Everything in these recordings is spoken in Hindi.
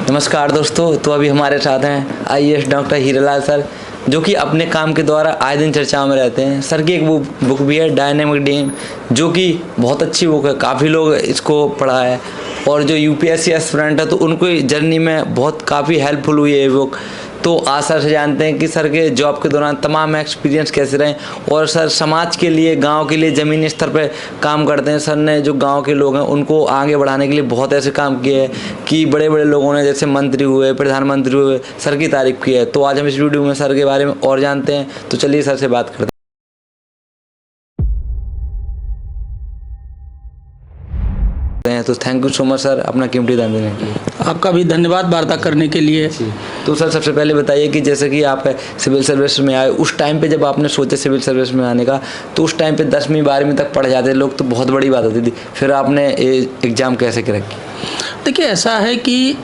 नमस्कार दोस्तों, तो अभी हमारे साथ हैं आईएएस डॉक्टर हीरालाल सर, जो कि अपने काम के द्वारा आए दिन चर्चाओं में रहते हैं। सर की एक बुक भी है डायनेमिक डीएम, जो कि बहुत अच्छी बुक है, काफ़ी लोग इसको पढ़ा है और जो यूपीएससी एस्पिरेंट है तो उनको जर्नी में बहुत काफ़ी हेल्पफुल हुई है ये बुक। तो आज सर से जानते हैं कि सर के जॉब के दौरान तमाम एक्सपीरियंस कैसे रहे और सर समाज के लिए, गांव के लिए ज़मीनी स्तर पर काम करते हैं। सर ने जो गांव के लोग हैं उनको आगे बढ़ाने के लिए बहुत ऐसे काम किए हैं कि बड़े बड़े लोगों ने, जैसे मंत्री हुए, प्रधानमंत्री हुए, सर की तारीफ की है। तो आज हम इस वीडियो में सर के बारे में और जानते हैं, तो चलिए सर से बात करते हैं। तो thank you so much sir, अपना कीमती टाइम देने के लिए। आपका भी धन्यवाद वार्ता करने के लिए। तो सर सबसे पहले बताइए कि जैसे कि आप सिविल सर्विस में आए, उस टाइम पे जब आपने सोचे सिविल सर्विस में आने का, तो उस टाइम पे 10वीं 12वीं तक पढ़ जाते लोग तो बहुत बड़ी बात होती थी, फिर आपने एग्ज़ाम कैसे क्रैक किया? देखिए, ऐसा है कि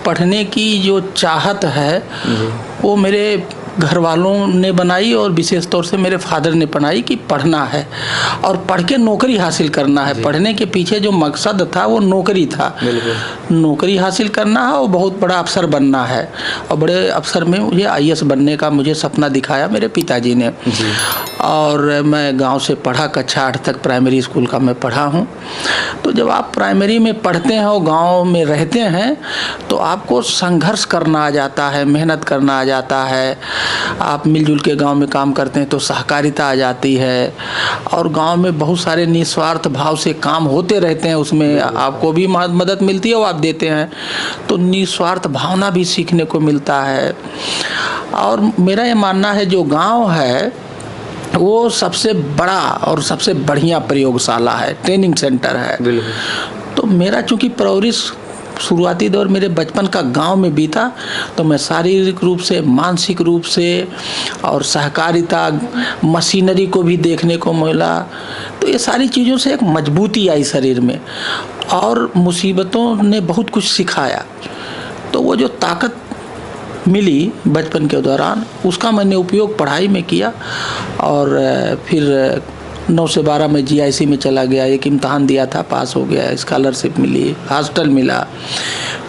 पढ़ने की जो चाहत है वो मेरे घर वालों ने बनाई और विशेष तौर से मेरे फादर ने बनाई कि पढ़ना है और पढ़ के नौकरी हासिल करना है। पढ़ने के पीछे जो मकसद था वो नौकरी था, नौकरी हासिल करना है और बहुत बड़ा अफसर बनना है। और बड़े अफसर में मुझे आईएएस बनने का मुझे सपना दिखाया मेरे पिताजी ने। और मैं गांव से पढ़ा, कक्षा 8 तक प्राइमरी स्कूल का मैं पढ़ा हूँ। तो जब आप प्राइमरी में पढ़ते हैं और गाँव में रहते हैं तो आपको संघर्ष करना आ जाता है, मेहनत करना आ जाता है। आप मिलजुल के गांव में काम करते हैं तो सहकारिता आ जाती है और गांव में बहुत सारे निस्वार्थ भाव से काम होते रहते हैं, उसमें आपको भी मदद मिलती है और आप देते हैं, तो निस्वार्थ भावना भी सीखने को मिलता है। और मेरा ये मानना है जो गांव है वो सबसे बड़ा और सबसे बढ़िया प्रयोगशाला है, ट्रेनिंग सेंटर है। तो मेरा चूँकि परवरिश शुरुआती दौर मेरे बचपन का गांव में बीता, तो मैं शारीरिक रूप से, मानसिक रूप से और सहकारिता, मशीनरी को भी देखने को मिला। तो ये सारी चीज़ों से एक मजबूती आई शरीर में और मुसीबतों ने बहुत कुछ सिखाया। तो वो जो ताकत मिली बचपन के दौरान, उसका मैंने उपयोग पढ़ाई में किया। और फिर 9 से 12 में जीआईसी में चला गया, एक इम्तहान दिया था, पास हो गया, स्कॉलरशिप मिली, हॉस्टल मिला।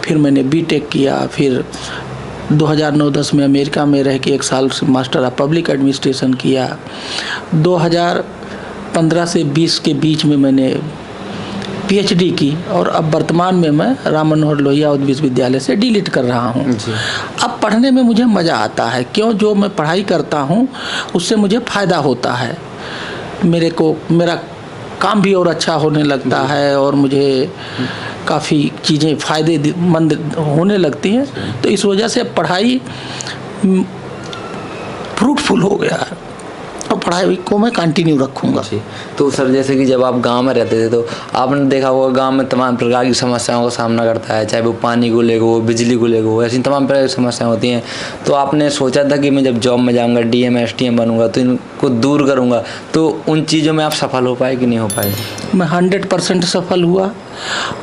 फिर मैंने बीटेक किया, फिर 2009-10 में अमेरिका में रह के 1 साल मास्टर ऑफ पब्लिक एडमिनिस्ट्रेशन किया। 2015 से 20 के बीच में मैंने पीएचडी की और अब वर्तमान में मैं राम मनोहर लोहिया विश्वविद्यालय से डीलिट कर रहा हूँ। अब पढ़ने में मुझे मज़ा आता है, क्यों? जो मैं पढ़ाई करता हूँ उससे मुझे फ़ायदा होता है, मेरा काम भी और अच्छा होने लगता है और मुझे काफ़ी चीज़ें फ़ायदेमंद होने लगती हैं। तो इस वजह से पढ़ाई फ्रूटफुल हो गया है और पढ़ाई को मैं कंटिन्यू रखूँगा। तो सर जैसे कि जब आप गांव में रहते थे तो आपने देखा होगा गांव में तमाम प्रकार की समस्याओं का सामना करता है, चाहे वो पानी को लेकर हो, बिजली को लेकर हो, ऐसी तमाम प्रकार की समस्याएं होती हैं। तो आपने सोचा था कि मैं जब जॉब में जाऊंगा, डीएम एसडीएम बनूंगा तो इनको दूर करूंगा, तो उन चीज़ों में आप सफल हो पाए कि नहीं हो पाए? मैं 100% सफल हुआ।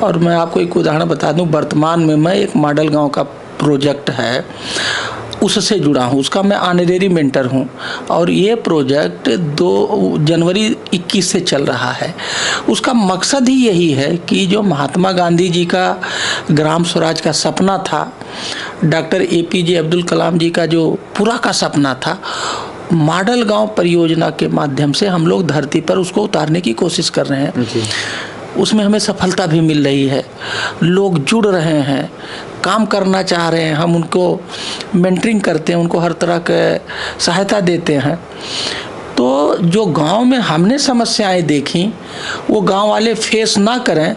और मैं आपको एक उदाहरण बता दूँ, वर्तमान में मैं एक मॉडल गाँव का प्रोजेक्ट है उससे जुड़ा हूँ, उसका मैं ऑनरेरी मेंटर हूँ और ये प्रोजेक्ट 2 जनवरी 21 से चल रहा है। उसका मकसद ही यही है कि जो महात्मा गांधी जी का ग्राम स्वराज का सपना था, डॉक्टर एपीजे अब्दुल कलाम जी का जो पूरा का सपना था, मॉडल गांव परियोजना के माध्यम से हम लोग धरती पर उसको उतारने की कोशिश कर रहे हैं। उसमें हमें सफलता भी मिल रही है, लोग जुड़ रहे हैं, काम करना चाह रहे हैं, हम उनको मेंटरिंग करते हैं, उनको हर तरह के सहायता देते हैं। तो जो गांव में हमने समस्याएं देखी वो गांव वाले फेस ना करें,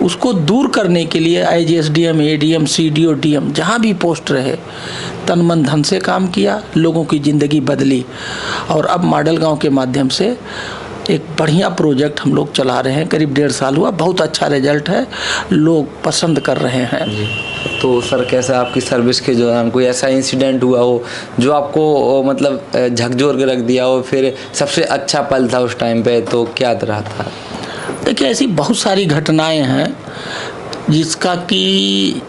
उसको दूर करने के लिए एसडीएम, एडीएम, सीडीओ, डीएम जहाँ भी पोस्ट रहे, तन मन धन से काम किया, लोगों की ज़िंदगी बदली। और अब मॉडल गांव के माध्यम से एक बढ़िया प्रोजेक्ट हम लोग चला रहे हैं, करीब 1.5 साल हुआ, बहुत अच्छा रिजल्ट है, लोग पसंद कर रहे हैं। तो सर कैसा आपकी सर्विस के दौरान कोई ऐसा इंसिडेंट हुआ हो जो आपको मतलब झकझोर के रख दिया हो, फिर सबसे अच्छा पल था उस टाइम पे, तो क्या रहा था? देखिए, ऐसी बहुत सारी घटनाएं हैं जिसका कि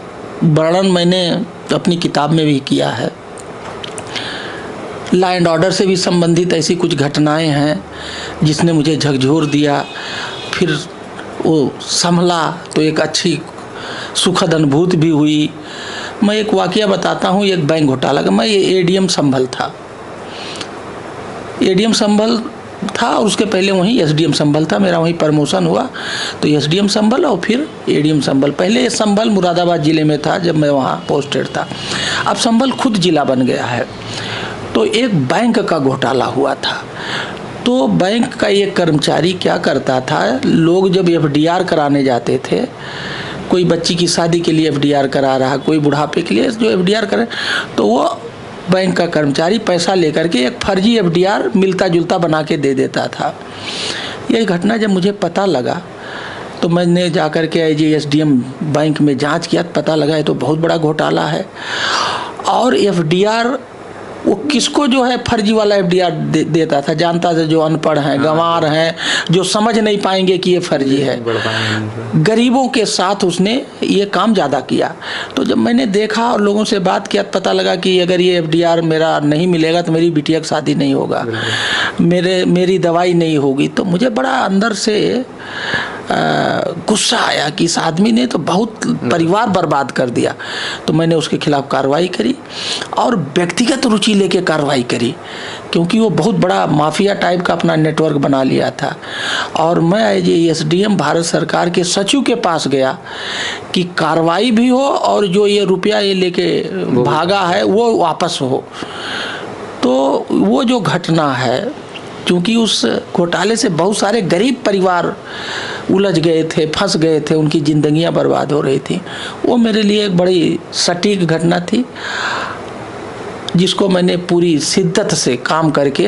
वर्णन मैंने अपनी किताब में भी किया है। लॉ एंड ऑर्डर से भी संबंधित ऐसी कुछ घटनाएं हैं जिसने मुझे झकझोर दिया, फिर वो संभला तो एक अच्छी सुखद अनुभूति भी हुई। मैं एक वाकया बताता हूँ, एक बैंक घोटाला का। मैं ये एडीएम संभल था, एडीएम संभल था और उसके पहले वहीं एसडीएम संभल था। मेरा वहीं प्रमोशन हुआ तो एसडीएम संभल और फिर एडीएम संभल। पहले संभल मुरादाबाद ज़िले में था जब मैं वहाँ पोस्टेड था, अब संभल खुद ज़िला बन गया है। तो एक बैंक का घोटाला हुआ था। तो बैंक का एक कर्मचारी क्या करता था, लोग जब एफडीआर कराने जाते थे, कोई बच्ची की शादी के लिए एफडीआर करा रहा, कोई बुढ़ापे के लिए जो एफडीआर करे, तो वो बैंक का कर्मचारी पैसा लेकर के एक फर्जी एफडीआर मिलता जुलता बना के दे देता था। यही घटना जब मुझे पता लगा तो मैंने जाकर के एसडीएम बैंक में जांच किया, पता लगा ये तो बहुत बड़ा घोटाला है। और एफडीआर वो किसको जो है फर्जी वाला एफडीआर देता था, जानता था, जो अनपढ़ हैं, गंवार हैं, जो समझ नहीं पाएंगे कि ये फर्जी है। गरीबों के साथ उसने ये काम ज़्यादा किया। तो जब मैंने देखा और लोगों से बात किया, पता लगा कि अगर ये एफडीआर मेरा नहीं मिलेगा तो मेरी बिटिया की शादी नहीं होगा, मेरी दवाई नहीं होगी। तो मुझे बड़ा अंदर से गुस्सा आया कि इस आदमी ने तो बहुत परिवार बर्बाद कर दिया। तो मैंने उसके खिलाफ कार्रवाई करी और व्यक्तिगत रुचि लेके कार्रवाई करी, क्योंकि वो बहुत बड़ा माफिया टाइप का अपना नेटवर्क बना लिया था। और मैं एसडीएम भारत सरकार के सचिव के पास गया कि कार्रवाई भी हो और जो ये रुपया ये लेके भागा है वो वापस हो। तो वो जो घटना है, क्योंकि उस घोटाले से बहुत सारे गरीब परिवार उलझ गए थे, फंस गए थे, उनकी ज़िंदगियां बर्बाद हो रही थी, वो मेरे लिए एक बड़ी सटीक घटना थी जिसको मैंने पूरी शिद्दत से काम करके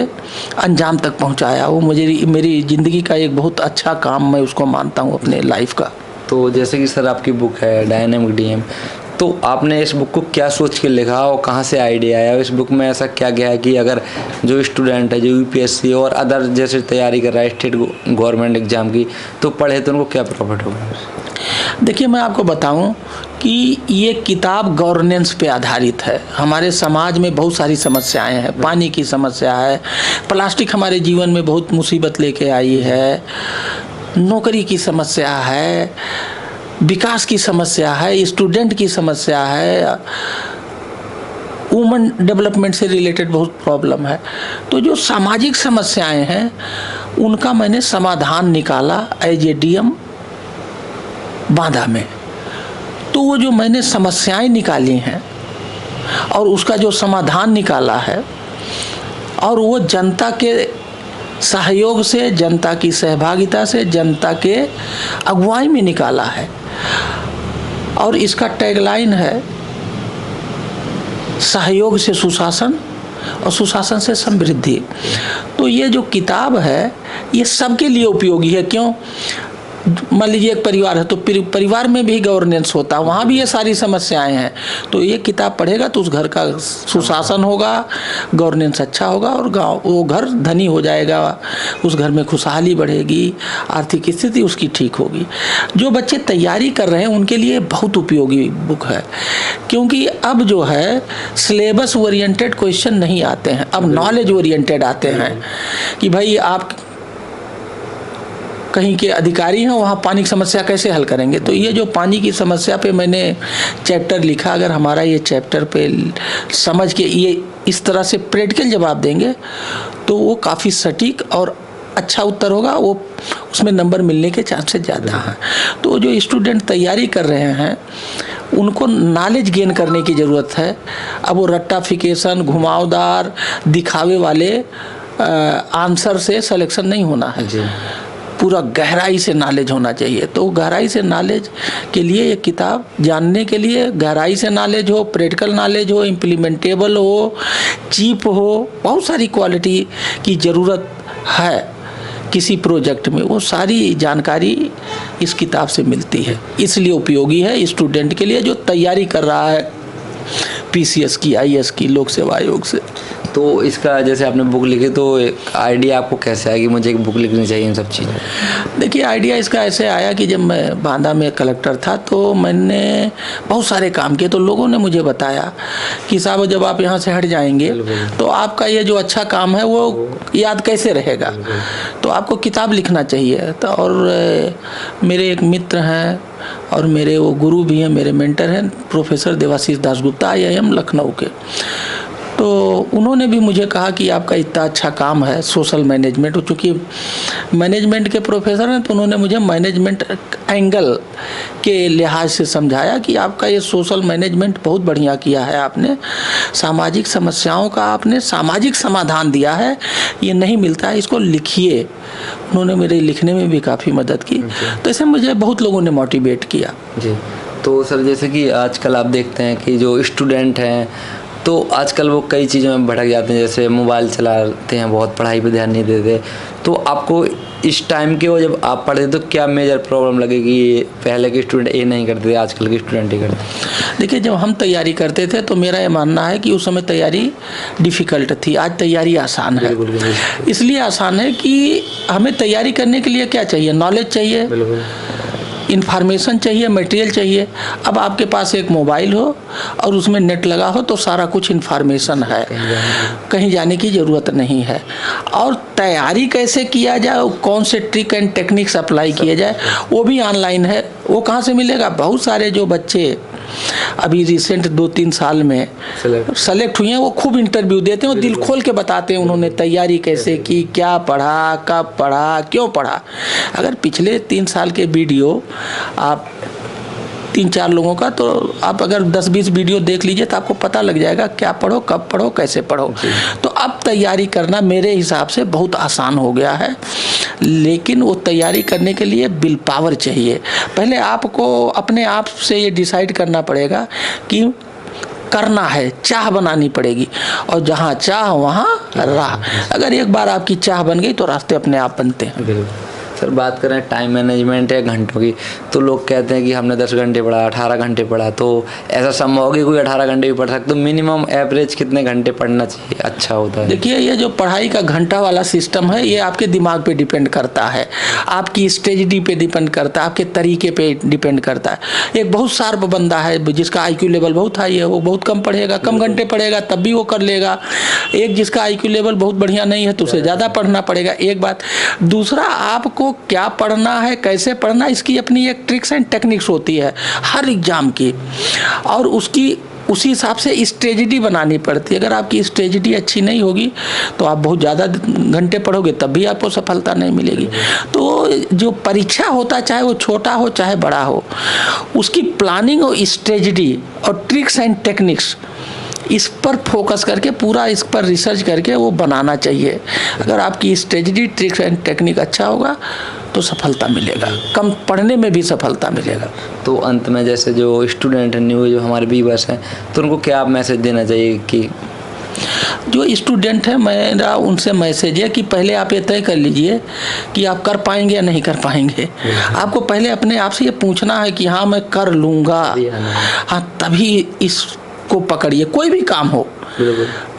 अंजाम तक पहुंचाया। वो मेरी ज़िंदगी का एक बहुत अच्छा काम मैं उसको मानता हूं अपने लाइफ का। तो जैसे कि सर आपकी बुक है डायनेमिक डीएम, तो आपने इस बुक को क्या सोच के लिखा और कहाँ से आइडिया आया? इस बुक में ऐसा क्या गया है कि अगर जो स्टूडेंट है, जो यूपीएससी और अदर जैसे तैयारी कर रहा है स्टेट गवर्नमेंट एग्जाम की, तो पढ़े तो उनको क्या प्रॉफिट होगा? देखिए, मैं आपको बताऊं कि ये किताब गवर्नेंस पे आधारित है। हमारे समाज में बहुत सारी समस्याएं हैं, पानी की समस्या है, प्लास्टिक हमारे जीवन में बहुत मुसीबत लेके आई है, नौकरी की समस्या है, विकास की समस्या है, स्टूडेंट की समस्या है, वुमेन डेवलपमेंट से रिलेटेड बहुत प्रॉब्लम है। तो जो सामाजिक समस्याएं हैं उनका मैंने समाधान निकाला एज ए डीएम बांदा में। तो वो जो मैंने समस्याएं निकाली हैं और उसका जो समाधान निकाला है, और वो जनता के सहयोग से, जनता की सहभागिता से, जनता के अगुवाई में निकाला है। और इसका टैगलाइन है सहयोग से सुशासन और सुशासन से समृद्धि। तो ये जो किताब है ये सबके लिए उपयोगी है। क्यों? मान लीजिए एक परिवार है तो परिवार में भी गवर्नेंस होता है, वहाँ भी ये सारी समस्याएं हैं। तो ये किताब पढ़ेगा तो उस घर का सुशासन होगा, गवर्नेंस अच्छा होगा और वो घर धनी हो जाएगा, उस घर में खुशहाली बढ़ेगी, आर्थिक स्थिति उसकी ठीक होगी। जो बच्चे तैयारी कर रहे हैं उनके लिए बहुत उपयोगी बुक है, क्योंकि अब जो है सिलेबस ओरिएंटेड क्वेश्चन नहीं आते हैं, अब नॉलेज ओरिएंटेड आते हैं कि भाई आप कहीं के अधिकारी हैं, वहाँ पानी की समस्या कैसे हल करेंगे। तो ये जो पानी की समस्या पे मैंने चैप्टर लिखा, अगर हमारा ये चैप्टर पे समझ के ये इस तरह से प्रैक्टिकल जवाब देंगे तो वो काफ़ी सटीक और अच्छा उत्तर होगा, वो उसमें नंबर मिलने के चांसेस ज़्यादा हैं। तो जो स्टूडेंट तैयारी कर रहे हैं उनको नॉलेज गेन करने की ज़रूरत है। अब वो रट्टाफिकेशन, घुमावदार, दिखावे वाले आंसर से सिलेक्शन नहीं होना है, पूरा गहराई से नॉलेज होना चाहिए। तो गहराई से नॉलेज के लिए ये किताब जानने के लिए गहराई से नॉलेज हो, प्रैक्टिकल नॉलेज हो, इम्प्लीमेंटेबल हो, चीप हो, बहुत सारी क्वालिटी की ज़रूरत है किसी प्रोजेक्ट में, वो सारी जानकारी इस किताब से मिलती है। इसलिए उपयोगी है स्टूडेंट के लिए जो तैयारी कर रहा है पीसीएस की, आईएएस की, लोक सेवा आयोग से। तो इसका जैसे आपने बुक लिखी तो आइडिया आपको कैसे आया कि मुझे एक बुक लिखनी चाहिए इन सब चीज़ें? देखिए, आइडिया इसका ऐसे आया कि जब मैं बांदा में कलेक्टर था तो मैंने बहुत सारे काम किए, तो लोगों ने मुझे बताया कि साहब जब आप यहाँ से हट जाएंगे तो आपका ये जो अच्छा काम है वो याद कैसे रहेगा, तो आपको किताब लिखना चाहिए। तो और मेरे एक मित्र हैं और मेरे वो गुरु भी हैं, मेरे मेंटर हैं, प्रोफेसर देवाशीष दासगुप्ता IIM लखनऊ के। तो उन्होंने भी मुझे कहा कि आपका इतना अच्छा काम है सोशल मैनेजमेंट, चूँकि मैनेजमेंट के प्रोफेसर हैं तो उन्होंने मुझे मैनेजमेंट एंगल के लिहाज से समझाया कि आपका ये सोशल मैनेजमेंट बहुत बढ़िया किया है आपने, सामाजिक समस्याओं का आपने सामाजिक समाधान दिया है, ये नहीं मिलता है, इसको लिखिए। उन्होंने मेरे लिखने में भी काफ़ी मदद की। तो इससे मुझे बहुत लोगों ने मोटिवेट किया जी। तो सर जैसे कि आजकल आप देखते हैं कि जो स्टूडेंट हैं तो आजकल वो कई चीज़ों में भटक जाते हैं, जैसे मोबाइल चलाते हैं, बहुत पढ़ाई पे ध्यान नहीं देते। तो आपको इस टाइम के वो जब आप पढ़ते तो क्या मेजर प्रॉब्लम लगेगी, पहले के स्टूडेंट ये नहीं करते थे, आजकल के स्टूडेंट ही करते? देखिए, जब हम तैयारी करते थे तो मेरा ये मानना है कि उस समय तैयारी डिफ़िकल्ट थी, आज तैयारी आसान है। इसलिए आसान है कि हमें तैयारी करने के लिए क्या चाहिए, नॉलेज चाहिए, इन्फॉर्मेशन चाहिए, मटेरियल चाहिए। अब आपके पास एक मोबाइल हो और उसमें नेट लगा हो तो सारा कुछ इन्फॉर्मेशन है, कहीं जाने की ज़रूरत नहीं है। और तैयारी कैसे किया जाए, कौन से ट्रिक एंड टेक्निक्स अप्लाई किए जाए, वो भी ऑनलाइन है। वो कहाँ से मिलेगा? बहुत सारे जो बच्चे अभी रिसेंट 2-3 साल में सेलेक्ट हुए हैं वो खूब इंटरव्यू देते हैं और दिल खोल के बताते हैं उन्होंने तैयारी कैसे की, क्या पढ़ा, कब पढ़ा, क्यों पढ़ा। अगर पिछले 3 साल के वीडियो आप 3-4 लोगों का, तो आप अगर 10-20 वीडियो देख लीजिए तो आपको पता लग जाएगा क्या पढ़ो, कब पढ़ो, कैसे पढ़ो। तो अब तैयारी करना मेरे हिसाब से बहुत आसान हो गया है, लेकिन वो तैयारी करने के लिए विल पावर चाहिए। पहले आपको अपने आप से ये डिसाइड करना पड़ेगा कि करना है, चाह बनानी पड़ेगी, और जहाँ चाह वहाँ राह। अगर एक बार आपकी चाह बन गई तो रास्ते अपने आप बनते हैं। सर बात करें टाइम मैनेजमेंट या घंटों की, तो लोग कहते हैं कि हमने 10 घंटे पढ़ा, 18 घंटे पढ़ा, तो ऐसा संभव है कि कोई 18 घंटे भी पढ़ सकता? तो मिनिमम एवरेज कितने घंटे पढ़ना चाहिए अच्छा होता है? देखिए, ये जो पढ़ाई का घंटा वाला सिस्टम है ये आपके दिमाग पे डिपेंड करता है, आपकी स्ट्रेटजी पे डिपेंड करता है, आपके तरीके पे डिपेंड करता है। एक बहुत शार्प बंदा है जिसका IQ लेवल बहुत हाई है, वो बहुत कम पढ़ेगा, कम घंटे पढ़ेगा तब भी वो कर लेगा। एक जिसका IQ लेवल बहुत बढ़िया नहीं है तो उसे ज़्यादा पढ़ना पड़ेगा, एक बात। दूसरा, आपको क्या पढ़ना है, कैसे पढ़ना, इसकी अपनी एक ट्रिक्स एंड टेक्निक्स होती है हर एग्जाम की, और उसी हिसाब से स्ट्रेटजी बनानी पड़ती है। अगर आपकी स्ट्रेटजी अच्छी नहीं होगी तो आप बहुत ज़्यादा घंटे पढ़ोगे तब भी आपको सफलता नहीं मिलेगी। तो जो परीक्षा होता है, चाहे वो छोटा हो चाहे बड़ा हो, उसकी प्लानिंग और स्ट्रेटजी और ट्रिक्स एंड टेक्निक्स, इस पर फोकस करके, पूरा इस पर रिसर्च करके वो बनाना चाहिए। अगर आपकी स्ट्रेटजी, ट्रिक्स एंड टेक्निक अच्छा होगा तो सफलता मिलेगा, कम पढ़ने में भी सफलता मिलेगा। तो अंत में जैसे जो स्टूडेंट हैं, न्यू जो हमारे व्यूअर्स हैं, तो उनको क्या आप मैसेज देना चाहिए? कि जो स्टूडेंट है, मेरा उनसे मैसेज है कि पहले आप ये तय कर लीजिए कि आप कर पाएंगे या नहीं कर पाएंगे। आपको पहले अपने आप से ये पूछना है कि हाँ मैं कर लूँगा, हाँ, तभी इसको पकड़िए, कोई भी काम हो।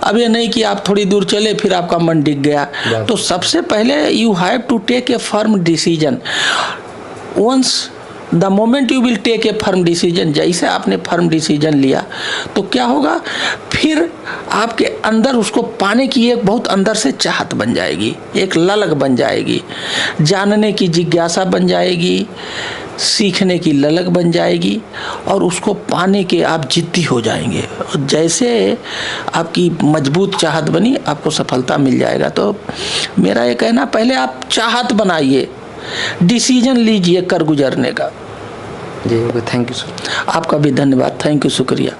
अब ये नहीं कि आप थोड़ी दूर चले फिर आपका मन डिग गया। तो सबसे पहले you have to take a firm decision. Once the moment you will take a firm decision, जैसे आपने फर्म डिसीजन लिया तो क्या होगा, फिर आपके अंदर उसको पाने की एक बहुत अंदर से चाहत बन जाएगी, एक ललक बन जाएगी, जानने की जिज्ञासा बन जाएगी, सीखने की ललक बन जाएगी, और उसको पाने के आप जिद्दी हो जाएंगे। और जैसे आपकी मजबूत चाहत बनी, आपको सफलता मिल जाएगा। तो मेरा ये कहना, पहले आप चाहत बनाइए, डिसीजन लीजिए कर गुजरने का। जी, थैंक यू सर। आपका भी धन्यवाद, थैंक यू, शुक्रिया।